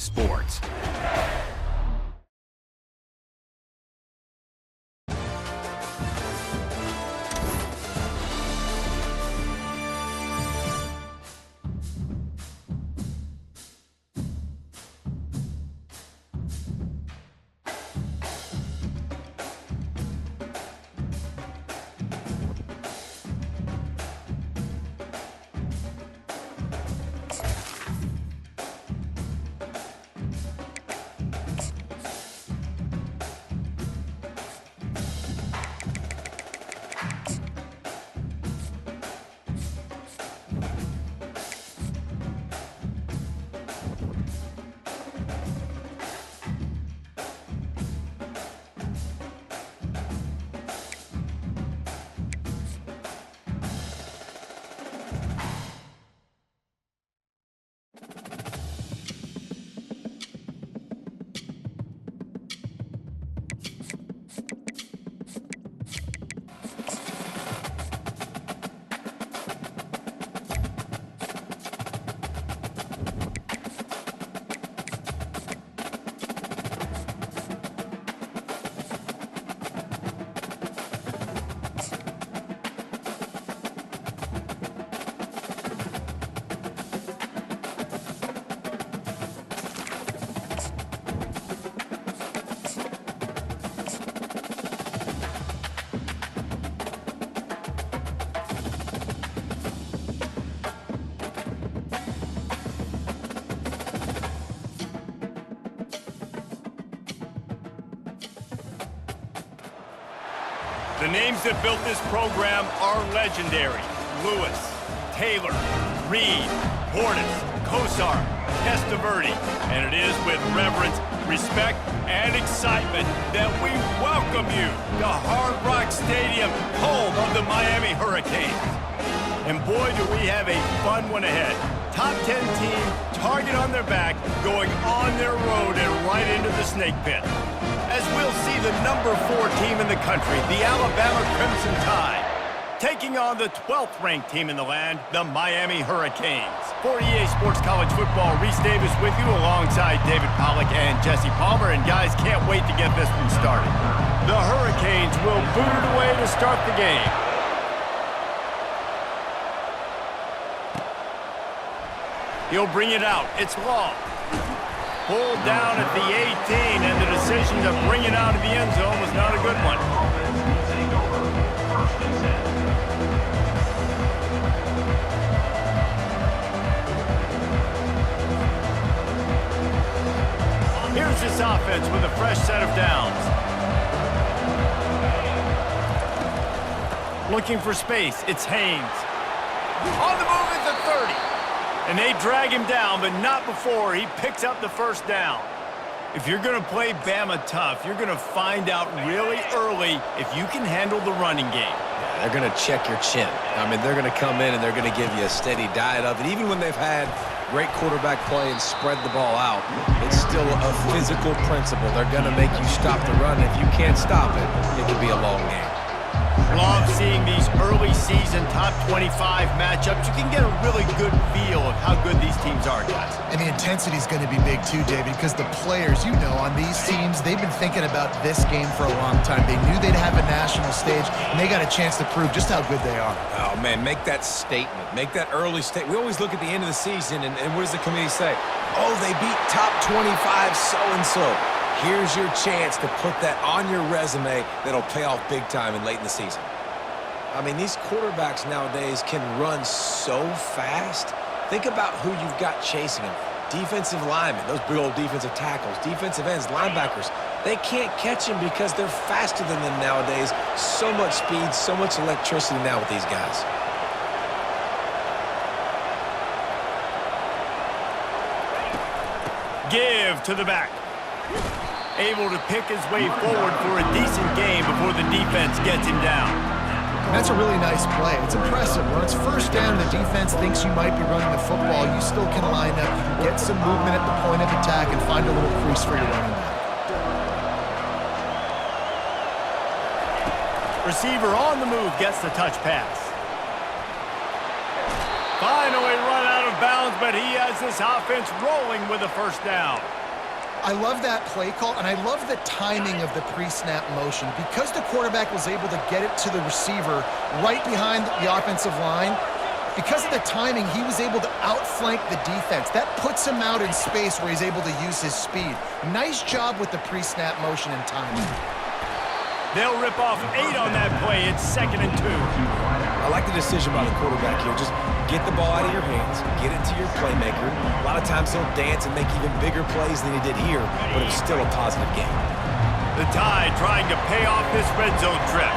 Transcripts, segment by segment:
sports. The names that built this program are legendary. Lewis, Taylor, Reed, Portis, Kosar, Testaverde. And it is with reverence, respect, and excitement that we welcome you to Hard Rock Stadium, home of the Miami Hurricanes. And boy, do we have a fun one ahead. Top 10 team, target on their back, going on their road and right into the snake pit. As we'll see the number 4 team in the country, the Alabama Crimson Tide, taking on the 12th ranked team in the land, the Miami Hurricanes. For EA Sports College Football, Reese Davis with you alongside David Pollack and Jesse Palmer. And guys, can't wait to get this one started. The Hurricanes will boot it away to start the game. He'll bring it out. It's long. Pulled down at the 18, and the decision to bring it out of the end zone was not a good one. Here's this offense with a fresh set of downs. Looking for space, it's Haynes. On the move at the 30. And they drag him down, but not before he picks up the first down. If you're going to play Bama tough, you're going to find out really early if you can handle the running game. Yeah, they're going to check your chin. I mean, they're going to come in and they're going to give you a steady diet of it. Even when they've had great quarterback play and spread the ball out, it's still a physical principle. They're going to make you stop the run. If you can't stop it, it could be a long game. Love seeing these early season top 25 matchups. You can get a really good feel of how good these teams are, guys. And the intensity is going to be big too, David, because the players, you know, on these teams, they've been thinking about this game for a long time. They knew they'd have a national stage, and they got a chance to prove just how good they are. Oh, man, make that statement. Make that early statement. We always look at the end of the season, and what does the committee say? Oh, they beat top 25 so-and-so. Here's your chance to put that on your resume that'll pay off big time and late in the season. I mean, these quarterbacks nowadays can run so fast. Think about who you've got chasing them. Defensive linemen, those big old defensive tackles, defensive ends, linebackers. They can't catch them because they're faster than them nowadays. So much speed, so much electricity now with these guys. Give to the back. Able to pick his way forward for a decent game before the defense gets him down. That's a really nice play. It's impressive. When it's first down, the defense thinks you might be running the football. You still can line up. You can get some movement at the point of attack and find a little crease for your running back. Receiver on the move gets the touch pass. Finally run out of bounds, but he has this offense rolling with a first down. I love that play call, and I love the timing of the pre-snap motion. Because the quarterback was able to get it to the receiver right behind the offensive line, because of the timing, he was able to outflank the defense. That puts him out in space where he's able to use his speed. Nice job with the pre-snap motion and timing. They'll rip off 8 on that play. It's 2nd and 2. I like the decision by the quarterback here. Just get the ball out of your hands, get it to your playmaker. A lot of times he'll dance and make even bigger plays than he did here, but it was still a positive game. The Tide trying to pay off this red zone trip.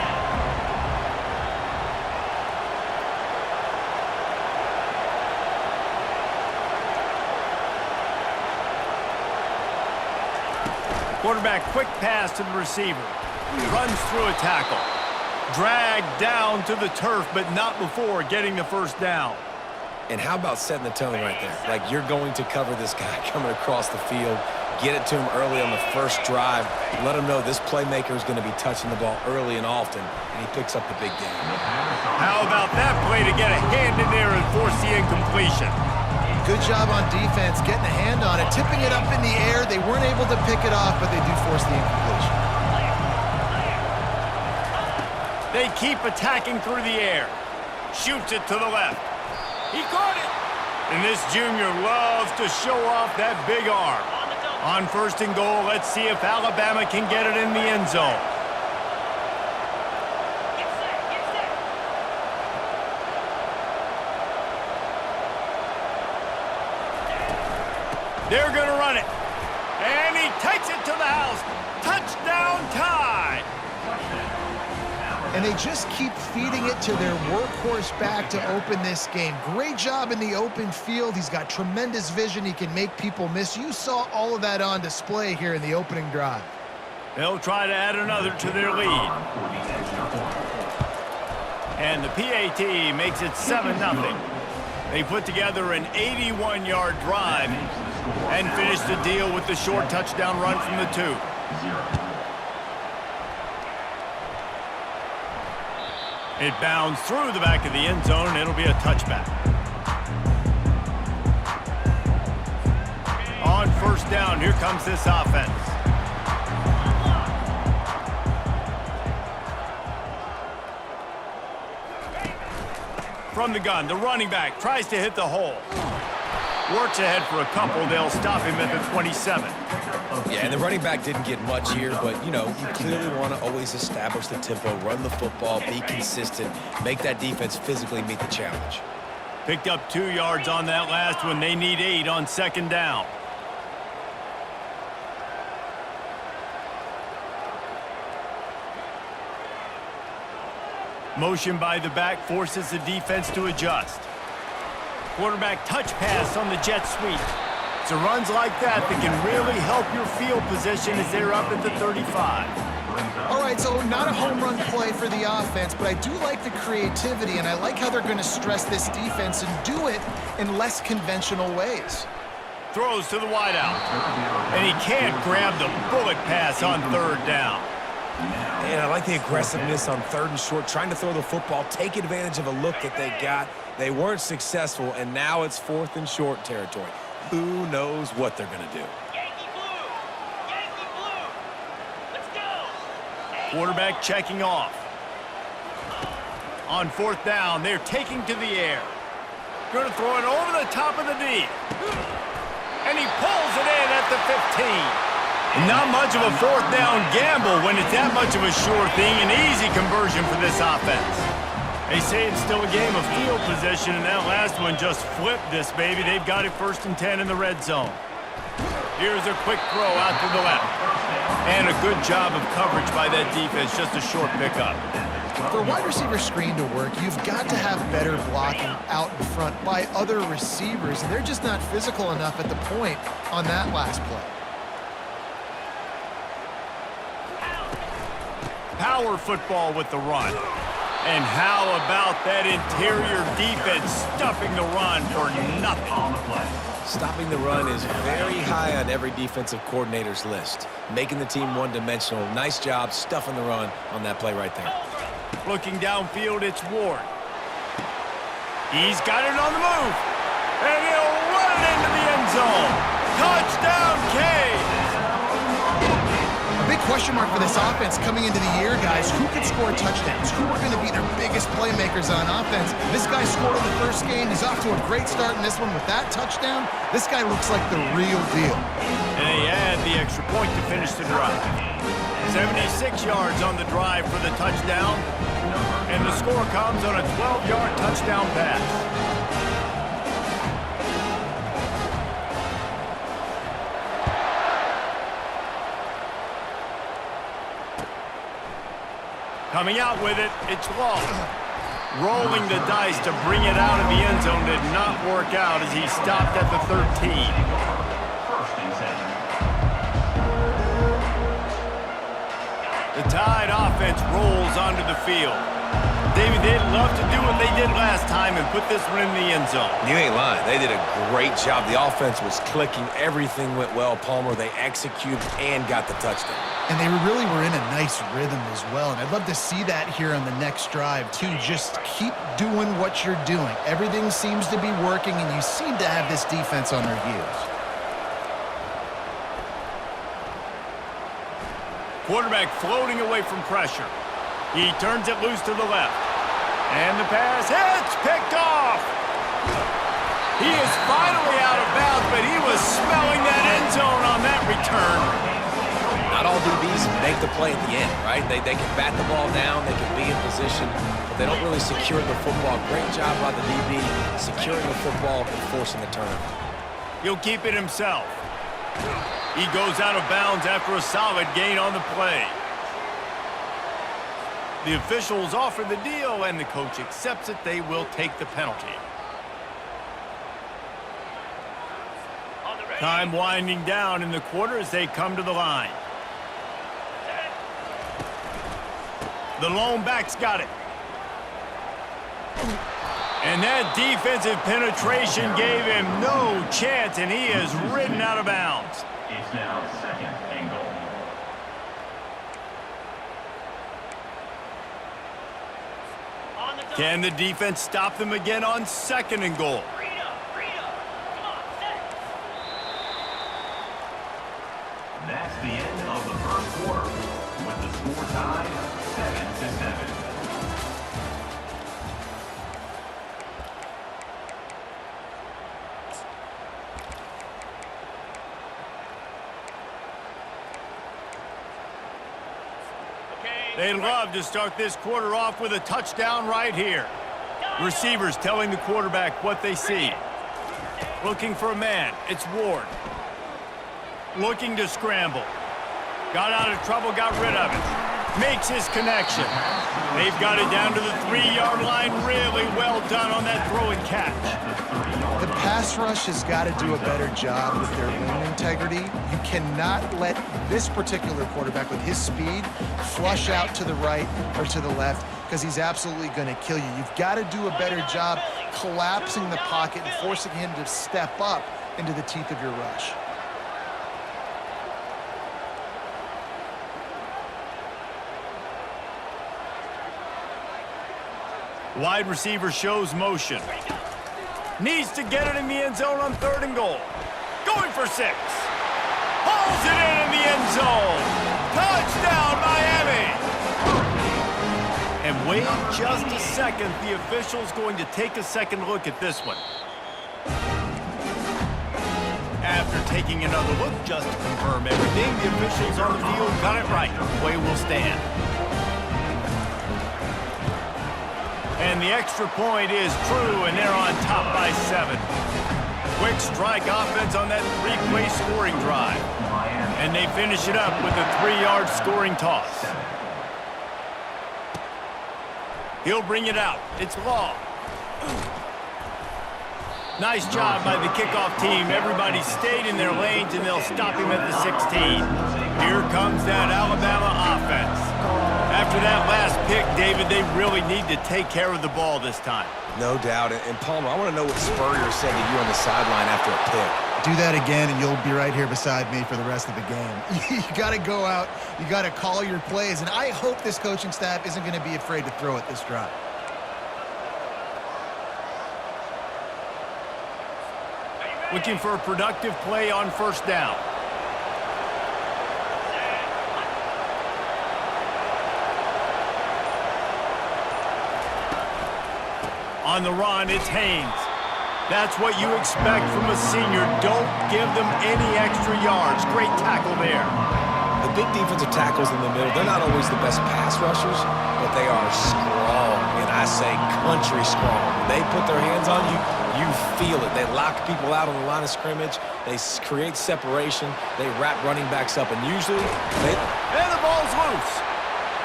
Quarterback quick pass to the receiver. Runs through a tackle. Dragged down to the turf, but not before getting the first down. And how about setting the tone right there? Like, you're going to cover this guy coming across the field, get it to him early on the first drive, let him know this playmaker is going to be touching the ball early and often, and he picks up the big game. How about that play to get a hand in there and force the incompletion? Good job on defense, getting a hand on it, tipping it up in the air. They weren't able to pick it off, but they do force the incompletion. They keep attacking through the air. Shoots it to the left. He caught it. And this junior loves to show off that big arm. On 1st and goal, let's see if Alabama can get it in the end zone. They're going to run it. And he takes it to the house. Touchdown Tide. And they just keep feeding it to their workhorse back to open this game. Great job in the open field. He's got tremendous vision. He can make people miss. You saw all of that on display here in the opening drive. They'll try to add another to their lead. And the PAT makes it 7-0. They put together an 81-yard drive and finished the deal with the short touchdown run from the 2. It bounds through the back of the end zone, and it'll be a touchback. On 1st down, here comes this offense. From the gun, the running back tries to hit the hole. Works ahead for a couple. They'll stop him at the 27. Yeah, and the running back didn't get much here, but, you know, you clearly want to always establish the tempo, run the football, be consistent, make that defense physically meet the challenge. Picked up 2 yards on that last one. They need 8 on 2nd down. Motion by the back forces the defense to adjust. Quarterback touch pass on the jet sweep. It's the runs like that that can really help your field position as they're up at the 35. All right, so not a home run play for the offense, but I do like the creativity, and I like how they're going to stress this defense and do it in less conventional ways. Throws to the wideout. And he can't grab the bullet pass on 3rd down. And I like the aggressiveness on 3rd and short, trying to throw the football, take advantage of a look that they got. They weren't successful, and now it's 4th and short territory. Who knows what they're going to do? Yankee blue! Yankee blue! Let's go! Quarterback checking off. On 4th down, they're taking to the air. Going to throw it over the top of the D. And he pulls it in at the 15. Not much of a 4th down gamble when it's that much of a sure thing. An easy conversion for this offense. They say it's still a game of field position, and that last one just flipped this baby. They've got it 1st and 10 in the red zone. Here's a quick throw out to the left. And a good job of coverage by that defense, just a short pickup. For a wide receiver screen to work, you've got to have better blocking out in front by other receivers, and they're just not physical enough at the point on that last play. Power football with the run. And how about that interior defense stuffing the run for nothing? Stopping the run is very high on every defensive coordinator's list. Making the team one-dimensional. Nice job stuffing the run on that play right there. Looking downfield, it's Ward. He's got it on the move. And he'll run it into the end zone. Touchdown, Canes! A big question mark for this offense coming into the year, guys. Who could score touchdowns? Who are going to be their biggest playmakers on offense? This guy scored in the first game. He's off to a great start in this one with that touchdown. This guy looks like the real deal. And he had the extra point to finish the drive. 76 yards on the drive for the touchdown. And the score comes on a 12-yard touchdown pass. Coming out with it, it's Law. Rolling the dice to bring it out of the end zone did not work out as he stopped at the 13. The Tide offense rolls onto the field. David, they'd love to do what they did last time and put this one in the end zone. You ain't lying. They did a great job. The offense was clicking. Everything went well, Palmer. They executed and got the touchdown. And they really were in a nice rhythm as well. And I'd love to see that here on the next drive, too. Just keep doing what you're doing. Everything seems to be working, and you seem to have this defense on their heels. Quarterback floating away from pressure. He turns it loose to the left. And the pass hits, picked off. He is finally out of bounds, but he was smelling that end zone on that return. Not all DBs make the play at the end, right? They can bat the ball down, they can be in position, but they don't really secure the football. Great job by the DB securing the football and forcing the turnover. He'll keep it himself. He goes out of bounds after a solid gain on the play. The officials offer the deal, and the coach accepts it. They will take the penalty. Time winding down in the quarter as they come to the line. The lone back's got it. And that defensive penetration gave him no chance, and he is ridden out of bounds. It's now second and goal. Can the defense stop them again on second and goal? Come on, set. That's the end of the first quarter, with the score tied 7-7. They'd love to start this quarter off with a touchdown right here. Receivers telling the quarterback what they see. Looking for a man. It's Ward. Looking to scramble. Got out of trouble, got rid of it. Makes his connection. They've got it down to the 3-yard line. Really well done on that throw and catch. The pass rush has got to do a better job with their lane integrity. You cannot let this particular quarterback with his speed flush out to the right or to the left, because he's absolutely going to kill you. You've got to do a better job collapsing the pocket and forcing him to step up into the teeth of your rush. Wide receiver shows motion. Needs to get it in the end zone on third and goal. Going for 6. Hauls it in the end zone. Touchdown, Miami. And wait just a second. The official's going to take a second look at this one. After taking another look just to confirm everything, the officials on the field got it right. Play will stand. And the extra point is true, and they're on top by 7. Quick strike offense on that 3-play scoring drive. And they finish it up with a 3-yard scoring toss. He'll bring it out. It's Law. Nice job by the kickoff team. Everybody stayed in their lanes, and they'll stop him at the 16. Here comes that Alabama offense. After that last pick, David, they really need to take care of the ball this time. No doubt. And Palmer, I want to know what Spurrier said to you on the sideline after a pick. Do that again, and you'll be right here beside me for the rest of the game. You got to go out. You got to call your plays, and I hope this coaching staff isn't going to be afraid to throw it this drive. Looking for a productive play on first down. On the run, it's Haynes. That's what you expect from a senior. Don't give them any extra yards. Great tackle there. The big defensive tackles in the middle, they're not always the best pass rushers, but they are strong, and I say country strong. When they put their hands on you, you feel it. They lock people out on the line of scrimmage. They create separation. They wrap running backs up, and usually And the ball's loose.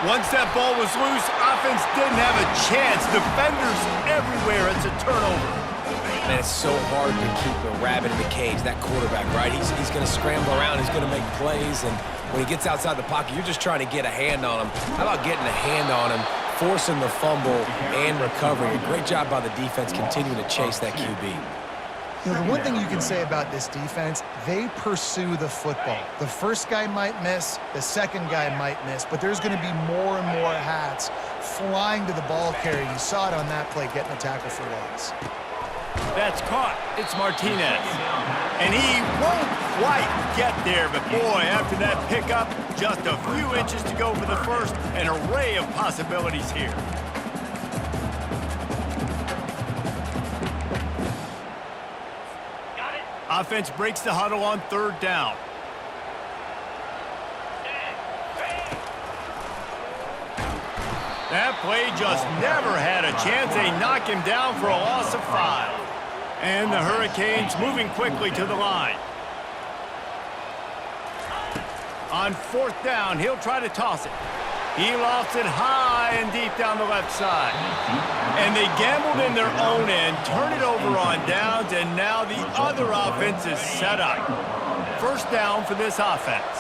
Once that ball was loose, offense didn't have a chance. Defenders everywhere. It's a turnover. Man, it's so hard to keep a rabbit in the cage, that quarterback, right? He's going to scramble around. He's going to make plays, and when he gets outside the pocket, you're just trying to get a hand on him. How about getting a hand on him, forcing the fumble, and recovering? A great job by the defense continuing to chase that QB. You know, the one thing you can say about this defense, they pursue the football. The first guy might miss, the second guy might miss, but there's going to be more and more hats flying to the ball carrier. You saw it on that play, getting a tackle for loss. That's caught. It's Martinez. And he won't quite get there, but boy, after that pickup, just a few inches to go for the first, an array of possibilities here. Offense breaks the huddle on third down. That play just never had a chance. They knock him down for a loss of 5. And the Hurricanes moving quickly to the line. On fourth down, he'll try to toss it. He lofts it high and deep down the left side. And they gambled in their own end, turn it over on downs, and now the other offense is set up. First down for this offense.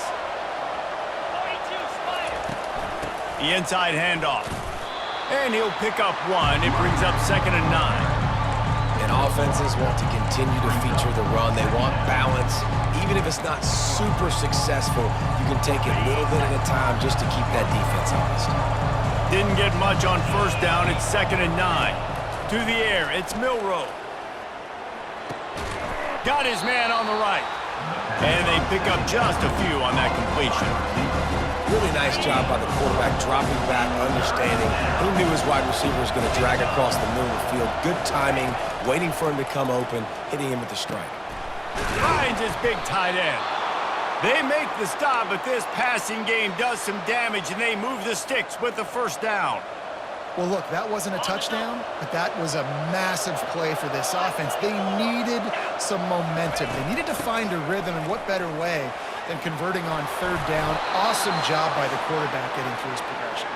The inside handoff. And he'll pick up one. It brings up 2nd and 9. And offenses want to continue to feature the run. They want balance. Even if it's not super successful, you can take it a little bit at a time just to keep that defense honest. Didn't get much on first down. It's 2nd and 9. To the air, it's Milroe. Got his man on the right. And they pick up just a few on that completion. Really nice job by the quarterback, dropping back, understanding. He knew his wide receiver was going to drag across the middle of the field. Good timing, waiting for him to come open, hitting him with the strike. Finds his big tight end. They make the stop, but this passing game does some damage, and they move the sticks with the first down. Well, look, that wasn't a touchdown, but that was a massive play for this offense. They needed some momentum. They needed to find a rhythm, and what better way than converting on third down. Awesome job by the quarterback getting through his progression.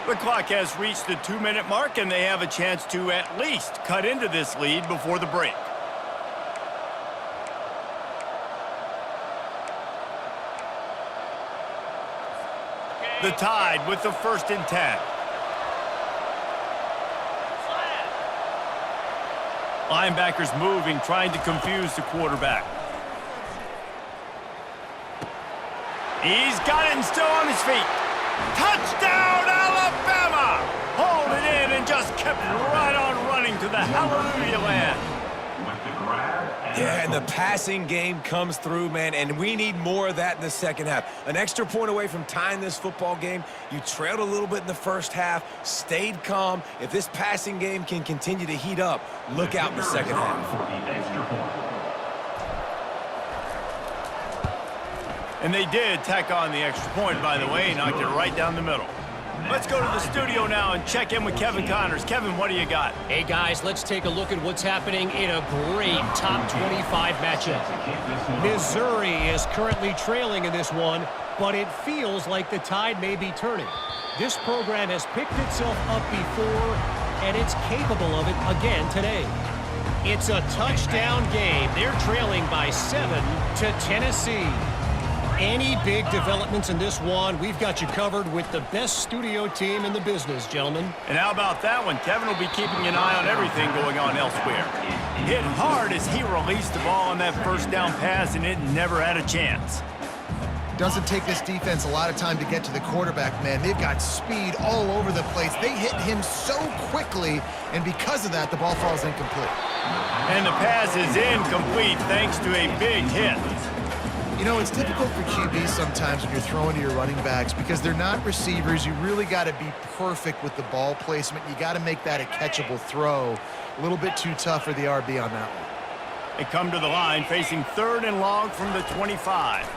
The clock has reached the 2-minute mark, and they have a chance to at least cut into this lead before the break. The Tide with the 1st and 10. Linebackers moving, trying to confuse the quarterback. He's got it and still on his feet. Touchdown, Alabama! Hauled it in and just kept right on running to the hallelujah land. With the grab. Yeah, and the passing game comes through, man, and we need more of that in the second half. An extra point away from tying this football game. You trailed a little bit in the first half, stayed calm. If this passing game can continue to heat up, look out in the second half. For the extra point. And they did tack on the extra point, by the way, knocked it right down the middle. Let's go to the studio now and check in with Kevin Connors. Kevin, what do you got? Hey, guys, let's take a look at what's happening in a great top 25 matchup. Missouri is currently trailing in this one, but it feels like the tide may be turning. This program has picked itself up before, and it's capable of it again today. It's a touchdown game. They're trailing by 7 to Tennessee. Any big developments in this one, we've got you covered with the best studio team in the business, gentlemen. And how about that one? Kevin will be keeping an eye on everything going on elsewhere. Hit hard as he released the ball on that first down pass, and it never had a chance. doesn't take this defense a lot of time to get to the quarterback, man. They've got speed all over the place. They hit him so quickly, and because of that, the ball falls incomplete. And the pass is incomplete thanks to a big hit. You know, it's difficult for QBs sometimes when you're throwing to your running backs because they're not receivers. You really got to be perfect with the ball placement. You got to make that a catchable throw. A little bit too tough for the RB on that one. They come to the line facing 3rd and long from the 25.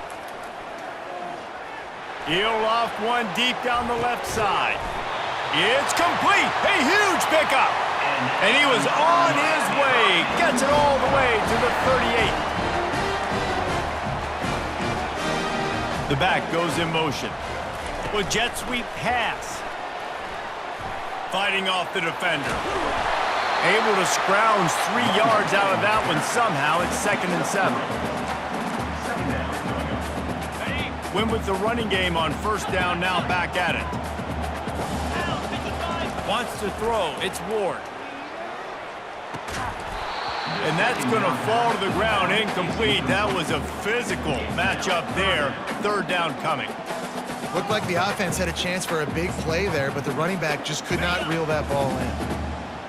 He'll loft one deep down the left side. It's complete. A huge pickup. And he was on his way. Gets it all the way to the 38. The back goes in motion. With jet sweep pass. Fighting off the defender. Able to scrounge 3 yards out of that one somehow. It's 2nd and 7. Win with the running game on 1st down, now back at it. Wants to throw. It's Ward. And that's going to fall to the ground incomplete. That was a physical matchup there. 3rd down coming. Looked like the offense had a chance for a big play there, but the running back just could not reel that ball in.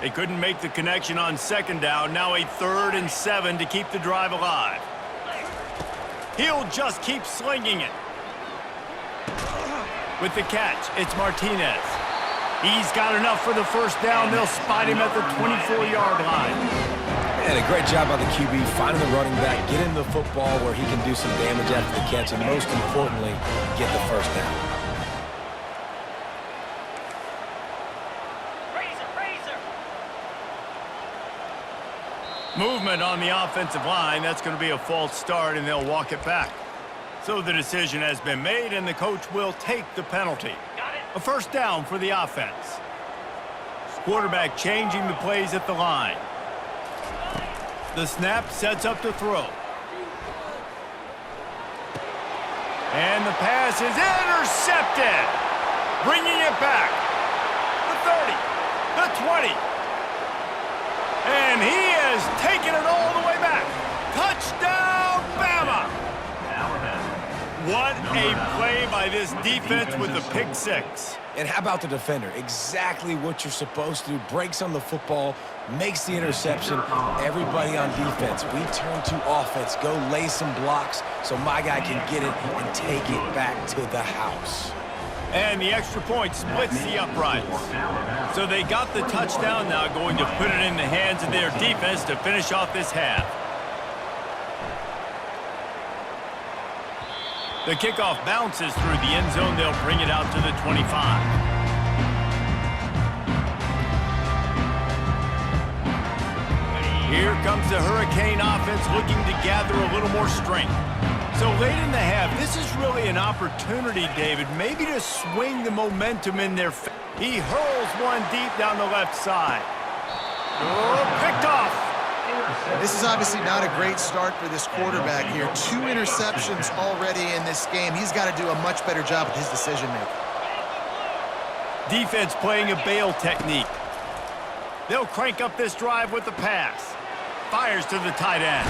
They couldn't make the connection on 2nd down. Now a 3rd and 7 to keep the drive alive. He'll just keep slinging it. With the catch, it's Martinez. He's got enough for the 1st down. They'll spot him at the 24-yard line. And a great job by the QB finding the running back, get him the football where he can do some damage after the catch, and most importantly, get the 1st down. Movement on the offensive line. That's going to be a false start, and they'll walk it back. So the decision has been made, and the coach will take the penalty. A 1st down for the offense. Quarterback changing the plays at the line. The snap sets up to throw. And the pass is intercepted. Bringing it back. The 30. The 20. And he has taken it all the way back. Touchdown, Bama. What a play by this defense with the pick 6. And how about the defender? Exactly what you're supposed to do. Breaks on the football, makes the interception. Everybody on defense, we turn to offense. Go lay some blocks so my guy can get it and take it back to the house. And the extra point splits the uprights. So they got the touchdown, now going to put it in the hands of their defense to finish off this half. The kickoff bounces through the end zone. They'll bring it out to the 25. Here comes the Hurricane offense looking to gather a little more strength. So late in the half, this is really an opportunity, David, maybe to swing the momentum in their favor. He hurls one deep down the left side. Oh, picked off. This is obviously not a great start for this quarterback here. 2 interceptions already in this game. He's got to do a much better job with his decision-making. Defense playing a bail technique. They'll crank up this drive with the pass. Fires to the tight end.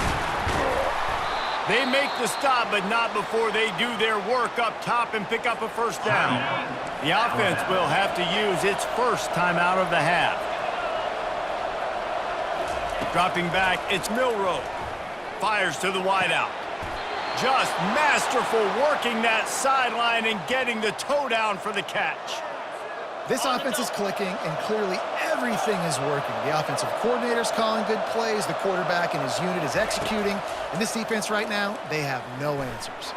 They make the stop, but not before they do their work up top and pick up a 1st down. The offense will have to use its 1st timeout of the half. Dropping back, it's Milroe. Fires to the wideout. Just masterful working that sideline and getting the toe down for the catch. This offense is clicking, and clearly everything is working. The offensive coordinator's calling good plays. The quarterback and his unit is executing. And this defense right now, they have no answers.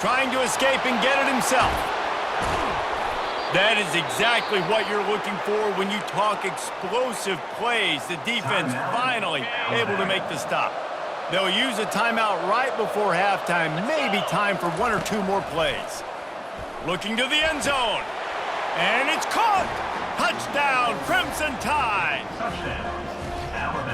Trying to escape and get it himself. That is exactly what you're looking for when you talk explosive plays. The defense finally able to make the stop. They'll use a timeout right before halftime. Maybe time for 1 or 2 more plays. Looking to the end zone. And it's caught. Touchdown, Crimson Tide.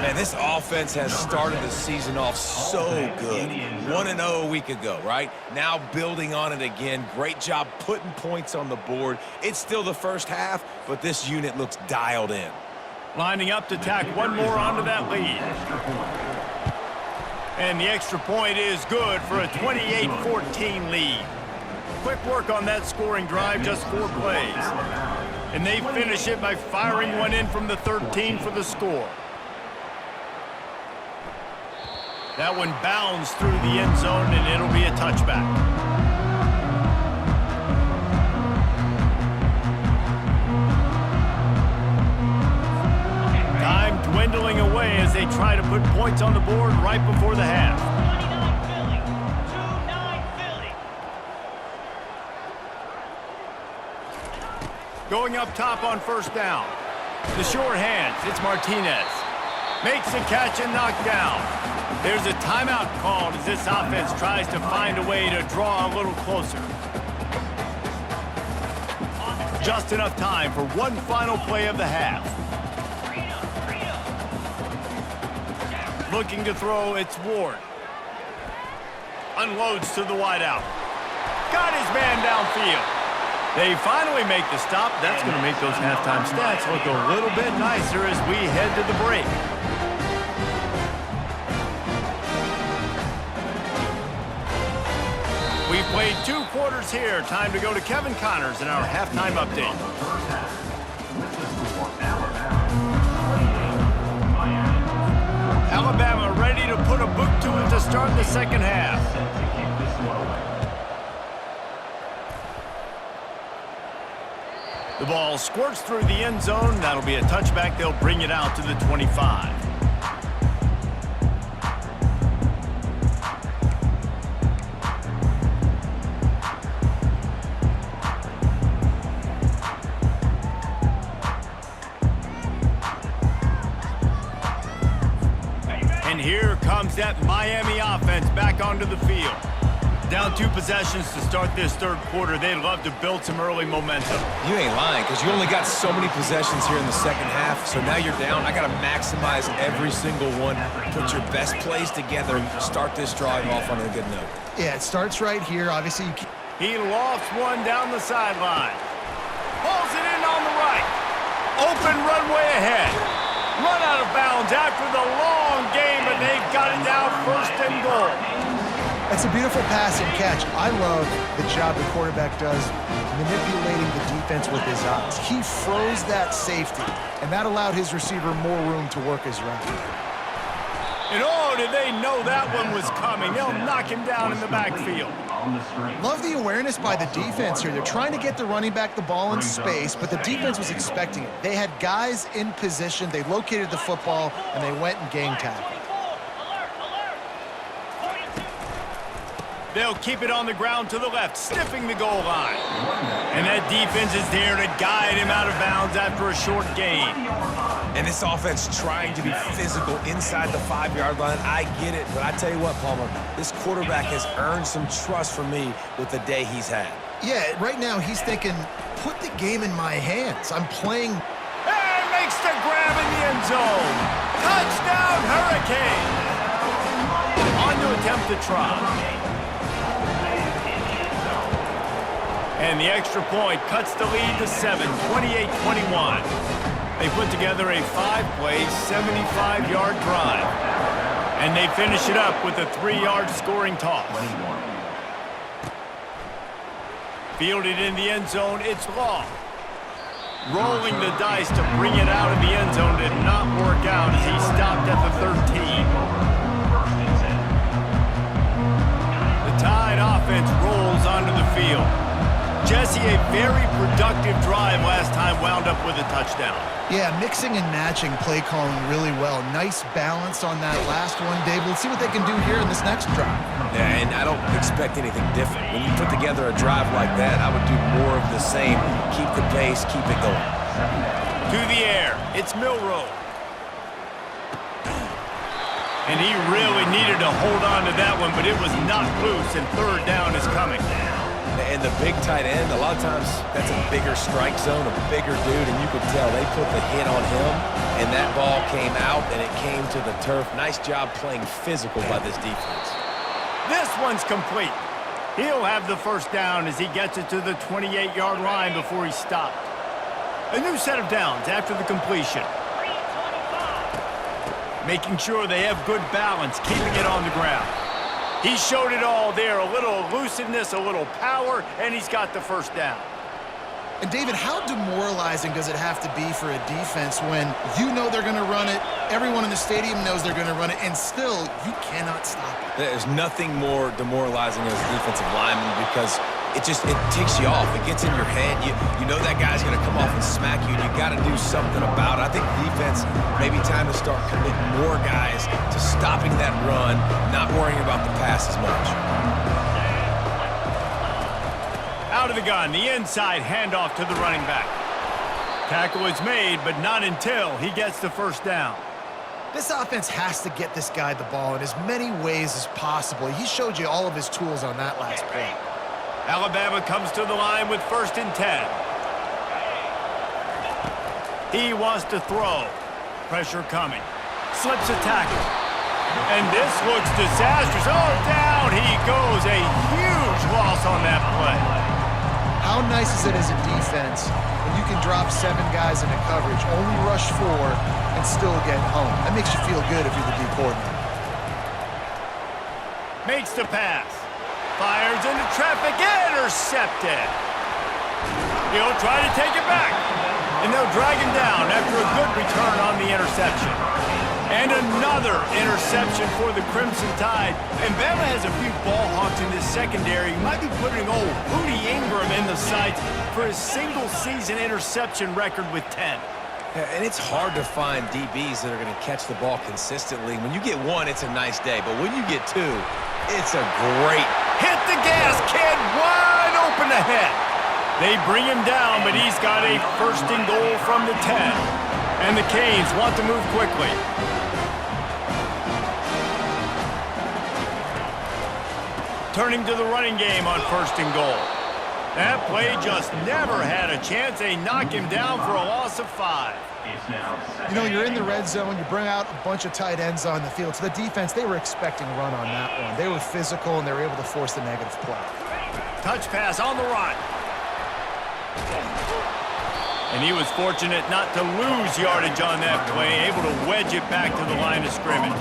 Man, this offense has started the season off so good. 1-0 a week ago, right? Now building on it again. Great job putting points on the board. It's still the 1st half, but this unit looks dialed in. Lining up to tack one more onto that lead. And the extra point is good for a 28-14 lead. Quick work on that scoring drive, just 4 plays. And they finish it by firing one in from the 13 for the score. That one bounds through the end zone, and it'll be a touchback. Time dwindling away as they try to put points on the board right before the half. 29 Philly, 2-9 Philly. Going up top on first down. The short hands, it's Martinez. Makes the catch and knocked down. There's a timeout called as this offense tries to find a way to draw a little closer. Just enough time for one final play of the half. Looking to throw, it's Ward. Unloads to the wideout. Got his man downfield. They finally make the stop. That's going to make those halftime stats look a little bit nicer as we head to the break. We've played 2 quarters here. Time to go to Kevin Connors in our halftime update. Alabama ready to put a book to it to start the second half. The ball squirts through the end zone. That'll be a touchback. They'll bring it out to the 25. And here comes that Miami offense back onto the field. Down 2 possessions to start this third quarter. They'd love to build some early momentum. You ain't lying, because you only got so many possessions here in the second half, so now you're down. I got to maximize every single one, put your best plays together, start this drive off on a good note. Yeah, it starts right here. Obviously, He lofts one down the sideline. Pulls it in on the right. Open runway ahead. Run out of bounds after the long game, but they've got it now first and goal. that's a beautiful pass and catch. I love the job the quarterback does manipulating the defense with his eyes. He froze that safety, and that allowed his receiver more room to work his route. And oh, did they know that one was coming. They'll knock him down in the backfield. Love the awareness by the defense here. They're trying to get the running back the ball in space, but the defense was expecting it. They had guys in position. They located the football, and they went and gang tackled. They'll keep it on the ground to the left, stiffing the goal line. And that defense is there to guide him out of bounds after a short gain. And this offense trying to be physical inside the 5-yard line. I get it, but I tell you what, Palmer, this quarterback has earned some trust from me with the day he's had. Yeah, right now he's thinking, put the game in my hands. I'm playing. And makes the grab in the end zone. Touchdown, Hurricanes. On to attempt the try. And the extra point cuts the lead to 7, 28-21. They put together a 5-play, 75-yard drive. And they finish it up with a 3-yard scoring toss. Fielded in the end zone, it's long. Rolling the dice to bring it out of the end zone did not work out as he stopped at the 13. The Tide offense rolls onto the field. Jesse, a very productive drive last time, wound up with a touchdown. Yeah, mixing and matching play calling really well. Nice balance on that last one, Dave. Let's see what they can do here in this next drive. Yeah, and I don't expect anything different. When you put together a drive like that, I would do more of the same. Keep the pace, keep it going. To the air, it's Milroe. And he really needed to hold on to that one, but it was knocked loose, and third down is coming. And the big tight end, a lot of times that's a bigger strike zone, a bigger dude, and you could tell they put the hit on him, and that ball came out, and it came to the turf. Nice job playing physical by this defense. This one's complete. He'll have the first down as he gets it to the 28-yard line before he stopped. A new set of downs after the completion. making sure they have good balance, keeping it on the ground. He showed it all there, a little elusiveness, a little power, and he's got the first down. And David, how demoralizing does it have to be for a defense when you know they're going to run it, everyone in the stadium knows they're going to run it, and still you cannot stop it? There's nothing more demoralizing as a defensive lineman because it ticks you off. It gets in your head. You know that guy's going to come off and smack you, and you got to do something about it. I think defense maybe time to start committing more guys to stopping that run, not worrying about the pass as much. Out of the gun, the inside handoff to the running back. Tackle is made, but not until he gets the first down. This offense has to get this guy the ball in as many ways as possible. He showed you all of his tools on that last play. Alabama comes to the line with 1st and 10. He wants to throw. Pressure coming. Slips a tackle. And this looks disastrous. Oh, down he goes. A huge loss on that play. How nice is it as a defense when you can drop 7 guys into coverage, only rush 4, and still get home? That makes you feel good if you're the D coordinator. Makes the pass. Fires into traffic. Intercepted. He'll try to take it back. And they'll drag him down after a good return on the interception. And another interception for the Crimson Tide. And Bama has a few ball hawks in this secondary. He might be putting old Hootie Ingram in the sights for his single-season interception record with 10. Yeah, and it's hard to find DBs that are going to catch the ball consistently. When you get 1, it's a nice day. But when you get 2, it's a great... Hit the gas, kid! Wide open ahead. They bring him down, but he's got a 1st and goal from the 10. And the Canes want to move quickly. Turning to the running game on 1st and goal. That play just never had a chance. They knock him down for a loss of 5. You know, you're in the red zone, you bring out a bunch of tight ends on the field. So the defense, they were expecting a run on that one. They were physical, and they were able to force the negative play. Touch pass on the run. And he was fortunate not to lose yardage on that play, able to wedge it back to the line of scrimmage.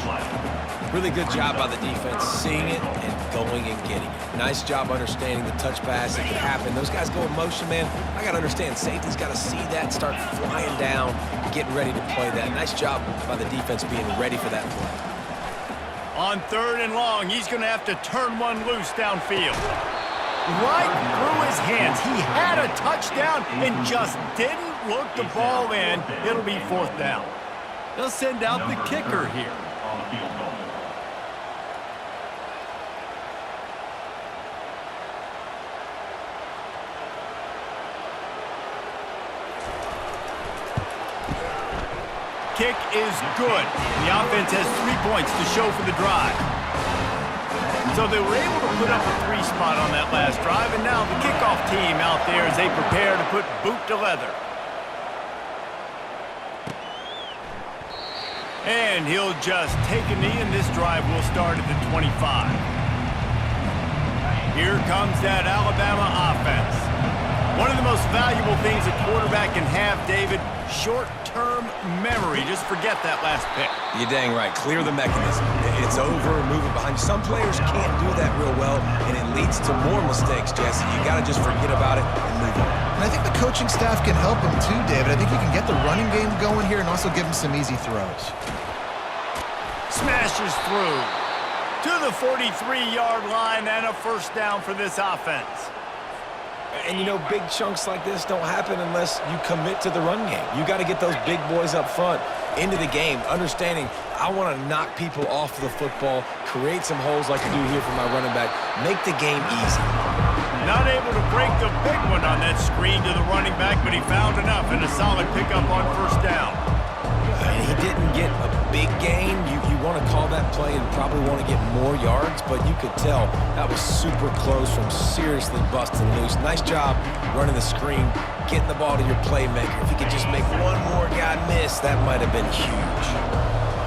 Really good job by the defense, seeing it and going and getting it. Nice job understanding the touch pass. It could happen. Those guys go in motion, man. I got to understand, safety's got to see that, start flying down, getting ready to play that. Nice job by the defense being ready for that play. On 3rd and long, he's going to have to turn one loose downfield. Right through his hands. He had a touchdown and just didn't look the ball in. It'll be 4th down. They'll send out the kicker here. Kick is good. The offense has 3 points to show for the drive. So they were able to put up a 3 spot on that last drive, and now the kickoff team out there as they prepare to put boot to leather. And he'll just take a knee, and this drive will start at the 25. Here comes that Alabama offense. One of the most valuable things a quarterback can have, David, short-term memory. Just forget that last pick. You're dang right. Clear the mechanism. It's over, move it behind. Some players can't do that real well, and it leads to more mistakes, Jesse. You got to just forget about it and move on. And I think the coaching staff can help him too, David. I think he can get the running game going here and also give him some easy throws. Smashes through to the 43-yard line and a 1st down for this offense. And, you know, big chunks like this don't happen unless you commit to the run game. You got to get those big boys up front into the game, understanding I want to knock people off the football, create some holes like I do here for my running back, make the game easy. Not able to break the big one on that screen to the running back, but he found enough and a solid pickup on 1st down. And he didn't get a big gain. You want to call that play and probably want to get more yards, but you could tell that was super close from seriously busting loose. Nice job running the screen, getting the ball to your playmaker. If you could just make one more guy miss, that might have been huge.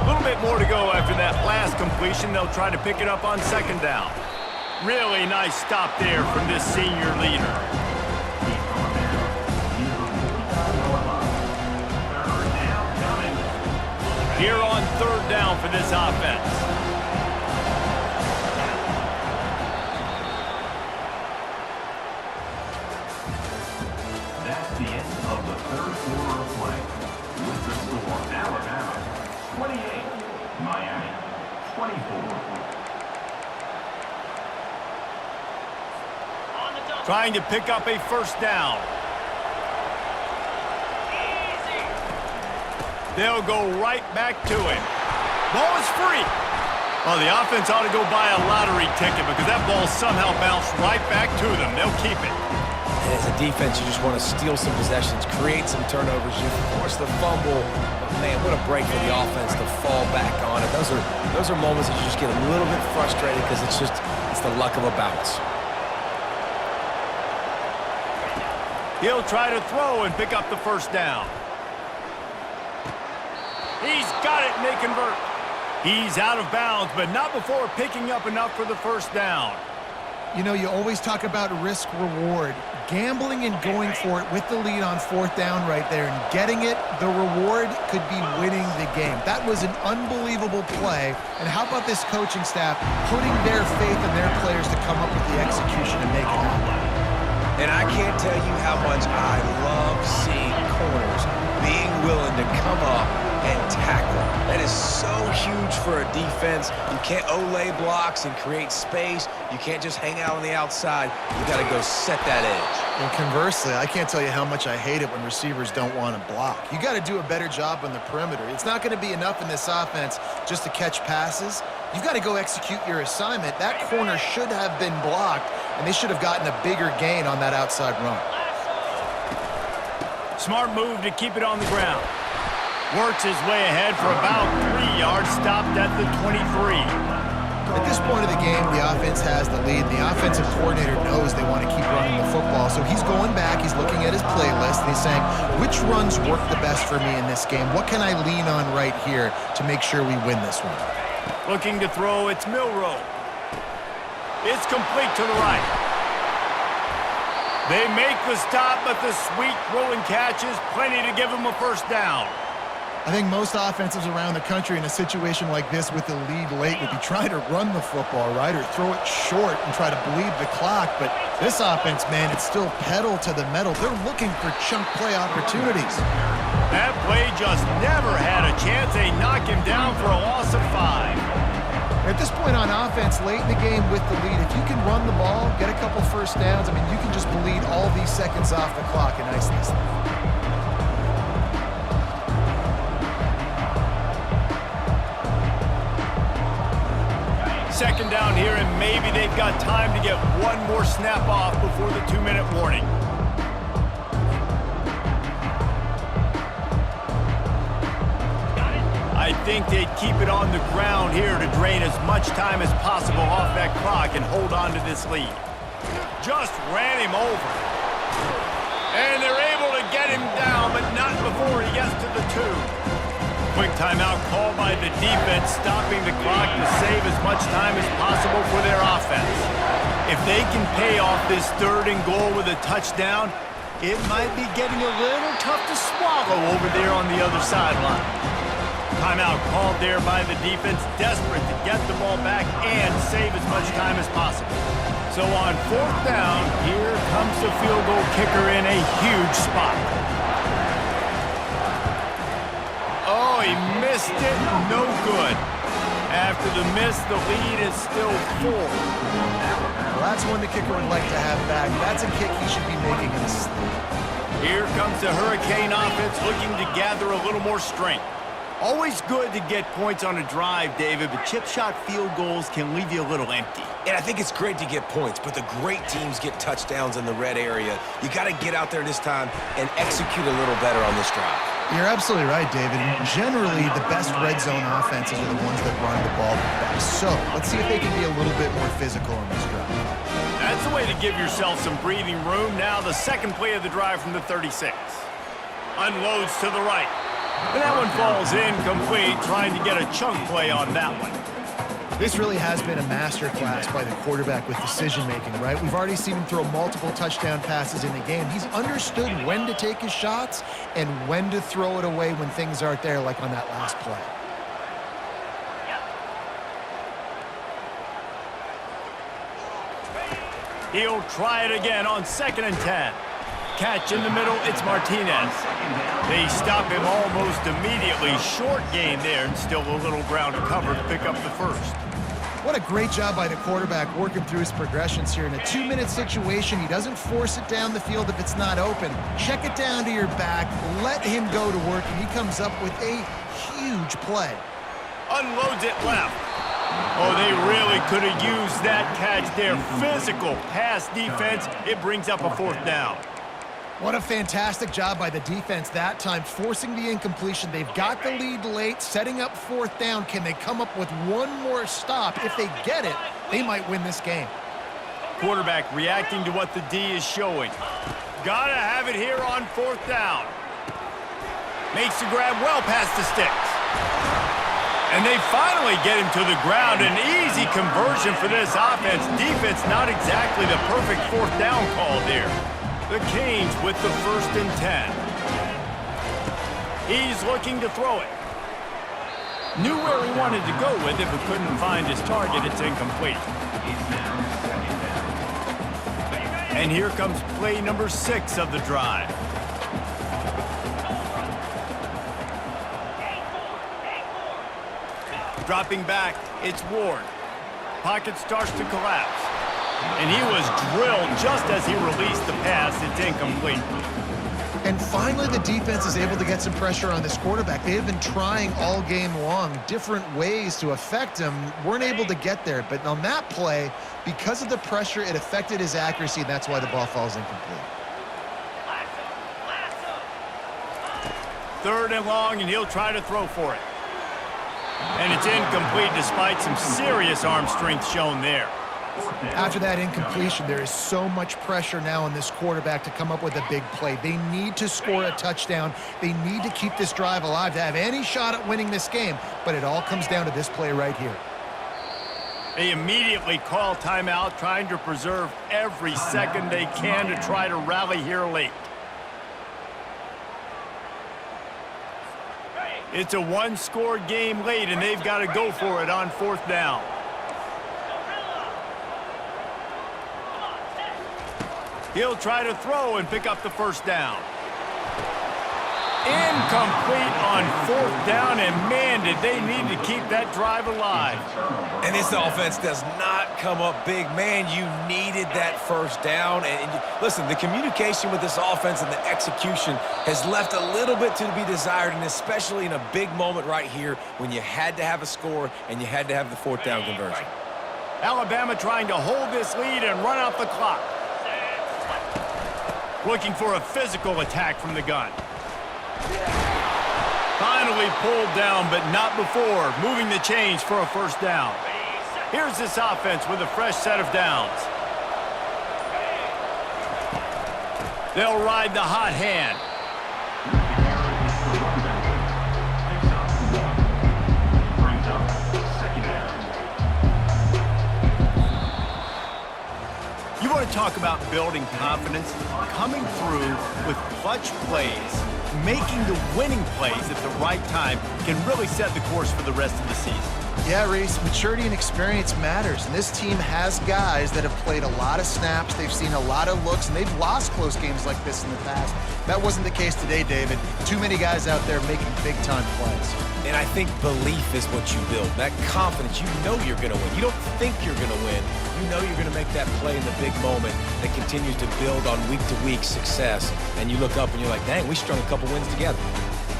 A little bit more to go after that last completion. They'll try to pick it up on 2nd down. Really nice stop there from this senior leader. here on 3rd down for this offense. That's the end of the 3rd quarter of play. With the score, Alabama 28, Miami 24. Trying to pick up a 1st down. They'll go right back to him. Ball is free. Well, the offense ought to go buy a lottery ticket because that ball somehow bounced right back to them. They'll keep it. And as a defense, you just want to steal some possessions, create some turnovers. You force the fumble. But, man, what a break for the offense to fall back on it. Those are moments that you just get a little bit frustrated because it's the luck of a bounce. He'll try to throw and pick up the 1st down. He's got it, and they convert. He's out of bounds, but not before picking up enough for the 1st down. You know, you always talk about risk-reward. Gambling and going for it with the lead on 4th down right there and getting it, the reward could be winning the game. That was an unbelievable play. And how about this coaching staff putting their faith in their players to come up with the execution and make it happen? And I can't tell you how much I love seeing corners being willing to come up and tackle. That is so huge for a defense. You can't Olay blocks and create space. You can't just hang out on the outside. You got to go set that edge. And conversely, I can't tell you how much I hate it when receivers don't want to block. You got to do a better job on the perimeter. It's not going to be enough in this offense just to catch passes. You've got to go execute your assignment. That corner should have been blocked, and they should have gotten a bigger gain on that outside run. Smart move to keep it on the ground. Works his way ahead for about 3 yards, stopped at the 23. At this point of the game, the offense has the lead. The offensive coordinator knows they want to keep running the football, so he's going back, he's looking at his playlist, and he's saying, which runs work the best for me in this game? What can I lean on right here to make sure we win this one? Looking to throw, it's Milroe. It's complete to the right. They make the stop, but the sweet throw and catch is plenty to give them a 1st down. I think most offenses around the country in a situation like this with the lead late would be trying to run the football, right, or throw it short and try to bleed the clock. But this offense, man, it's still pedal to the metal. They're looking for chunk play opportunities. That play just never had a chance. They knock him down for a loss of 5. At this point on offense, late in the game with the lead, if you can run the ball, get a couple 1st downs, I mean, you can just bleed all these seconds off the clock and ice this thing. 2nd down here, and maybe they've got time to get one more snap off before the 2-minute warning. I think they'd keep it on the ground here to drain as much time as possible off that clock and hold on to this lead. Just ran him over. And they're able to get him down, but not before he gets to the 2. Quick timeout called by the defense, stopping the clock to save as much time as possible for their offense. If they can pay off this 3rd and goal with a touchdown, it might be getting a little tough to swallow over there on the other sideline. Timeout called there by the defense, desperate to get the ball back and save as much time as possible. So on 4th down, here comes the field goal kicker in a huge spot. Oh, he missed it. No good. After the miss, the lead is still 4. Well, that's one the kicker would like to have back. That's a kick he should be making in his sleep. Here comes the Hurricane offense looking to gather a little more strength. Always good to get points on a drive, David, but chip shot field goals can leave you a little empty. And I think it's great to get points, but the great teams get touchdowns in the red area. You got to get out there this time and execute a little better on this drive. You're absolutely right, David. And generally, the best red zone offenses are the ones that run the ball best. So let's see if they can be a little bit more physical in this drive. That's the way to give yourself some breathing room. Now the 2nd play of the drive from the 36. Unloads to the right. And that one falls incomplete, trying to get a chunk play on that one. This really has been a masterclass by the quarterback with decision-making, right? We've already seen him throw multiple touchdown passes in the game. He's understood when to take his shots and when to throw it away when things aren't there, like on that last play. He'll try it again on 2nd and 10. Catch in the middle, it's Martinez. They stop him almost immediately. Short gain there, and still a little ground to cover to pick up the first. What a great job by the quarterback working through his progressions here. In a 2-minute situation, he doesn't force it down the field if it's not open. Check it down to your back, let him go to work, and he comes up with a huge play. Unloads it left. Oh, they really could have used that catch there. Physical pass defense. It brings up a 4th down. What a fantastic job by the defense that time, forcing the incompletion. They've got the lead late, setting up 4th down. Can they come up with one more stop? If they get it, they might win this game. Quarterback reacting to what the D is showing. Gotta have it here on 4th down. Makes the grab well past the sticks. And they finally get him to the ground. An easy conversion for this offense. Defense not exactly the perfect 4th down call there. The Canes with the 1st and 10. He's looking to throw it. Knew where he wanted to go with it, but couldn't find his target. It's incomplete. And here comes play number 6 of the drive. Dropping back, it's Ward. Pocket starts to collapse. And he was drilled just as he released the pass. It's incomplete. And finally, the defense is able to get some pressure on this quarterback. They have been trying all game long different ways to affect him. Weren't able to get there. But on that play, because of the pressure, it affected his accuracy, and that's why the ball falls incomplete. 3rd and long, and he'll try to throw for it. And it's incomplete despite some serious arm strength shown there. After that incompletion, there is so much pressure now on this quarterback to come up with a big play. They need to score a touchdown. They need to keep this drive alive to have any shot at winning this game, but it all comes down to this play right here. They immediately call timeout, trying to preserve every second they can to try to rally here late. It's a 1-score game late, and they've got to go for it on 4th down. He'll try to throw and pick up the 1st down. Incomplete on 4th down, and man, did they need to keep that drive alive. And this offense does not come up big. Man, you needed that 1st down. And listen, the communication with this offense and the execution has left a little bit to be desired, and especially in a big moment right here when you had to have a score and you had to have the 4th down conversion. Alabama trying to hold this lead and run out the clock. Looking for a physical attack from the gun. Finally pulled down, but not before. Moving the chains for a 1st down. Here's this offense with a fresh set of downs. They'll ride the hot hand. You want to talk about building confidence? Coming through with clutch plays, making the winning plays at the right time can really set the course for the rest of the season. Yeah, Reese, maturity and experience matters, and this team has guys that have played a lot of snaps, they've seen a lot of looks, and they've lost close games like this in the past. That wasn't the case today, David. Too many guys out there making big-time plays. And I think belief is what you build. That confidence, you know you're going to win. You don't think you're going to win. You know you're going to make that play in the big moment that continues to build on week-to-week success. And you look up and you're like, dang, we strung a couple wins together.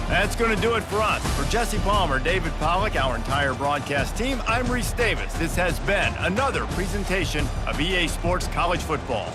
That's going to do it for us. For Jesse Palmer, David Pollack, our entire broadcast team, I'm Reese Davis. This has been another presentation of EA Sports College Football.